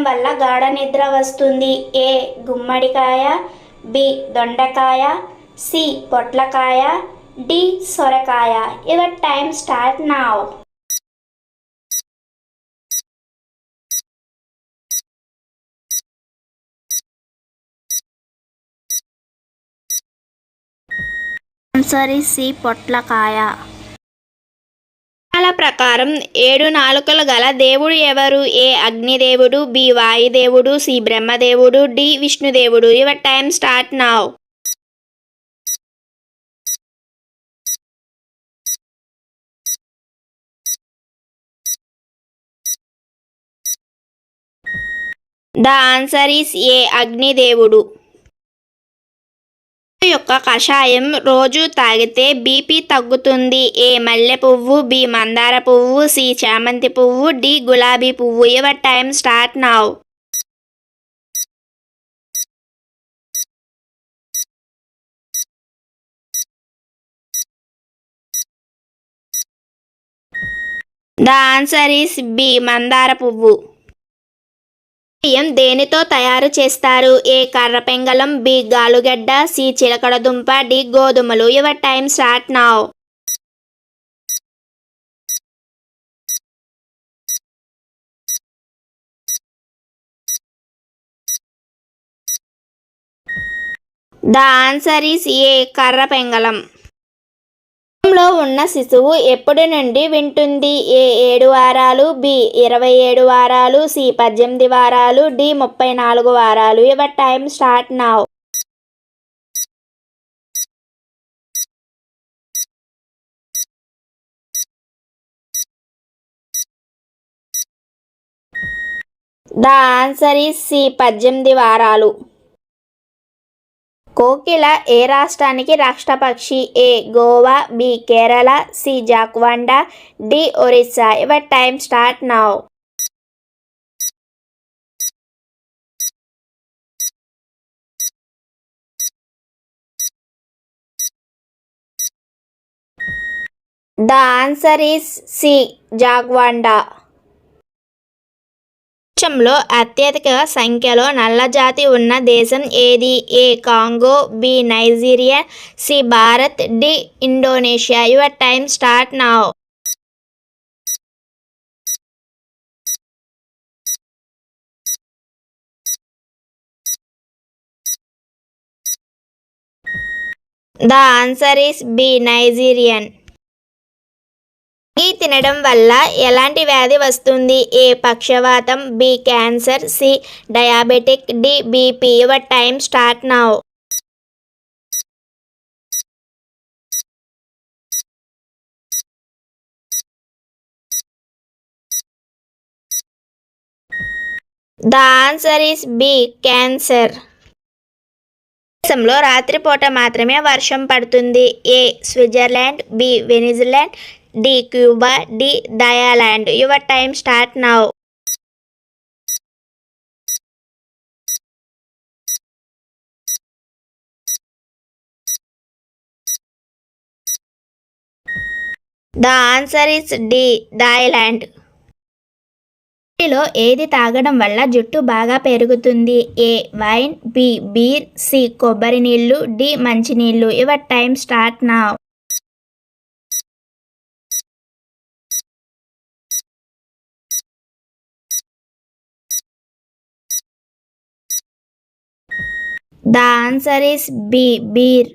వల్ల గాఢ నిద్ర వస్తుంది? ఏ గుమ్మడికాయ, బి దొండకాయ, సి పొట్లకాయ, డి సొరకాయ. Your time start now. Answer is C పొట్లకాయ. పురాణాల ప్రకారం 7 నాలుకలు గల దేవుడు ఎవరు? ఏ అగ్నిదేవుడు, బి వాయుదేవుడు, సి బ్రహ్మదేవుడు, డి విష్ణుదేవుడు. Your time start now. The answer is A అగ్నిదేవుడు. యొక్క కషాయం రోజు తాగితే బీపీ తగ్గుతుంది. ఏ మల్లె పువ్వు, బి మందార పువ్వు, సి చామంతి పువ్వు, డి గులాబీ పువ్వు. Your time start now. The answer is B మందార పువ్వు. బియ్యం దేనితో తయారు చేస్తారు? ఏ కర్ర పెంగళం, బి గాలుగడ్డ, సి చిలకడ దుంప, డి గోధుమలు. Your time start now. The answer is ఏ కర్ర పెంగళం. లో ఉన్న శిశువు ఎప్పటి నుండి వింటుంది? ఏ 7 వారాలు, బి 27 వారాలు, సి 18 వారాలు, డి 34 వారాలు. Your time start now. The answer is C 18 వారాలు. కోకిల ఏ రాష్ట్రానికి రాష్ట్రపక్షి? A Goa, B Kerala, C జాక్వాండా, D Orissa. Your time start now. The answer is C జాక్వాండా. ప్రపంచంలో అత్యధిక సంఖ్యలో నల్లజాతి ఉన్న దేశం ఏది? A Congo, B Nigeria, C Bharat, D Indonesia. Your time start now. The answer is B Nigerian. రాగి తినడం వల్ల ఎలాంటి వ్యాధి వస్తుంది? ఏ పక్షవాతం, B cancer, C diabetic, D BP. Your time start now. The answer is B cancer. దేశంలో రాత్రిపూట మాత్రమే వర్షం పడుతుంది. A Switzerland, B Venezuela, D Cuba, D Thailand. Your time start now. The answer is D Thailand. లో ఏది తాగడం వల్ల జుట్టు బాగా పెరుగుతుంది? A wine, B beer, C కొబ్బరి నీళ్లు, డి మంచినీళ్లు. Your time start now. The answer is B beer.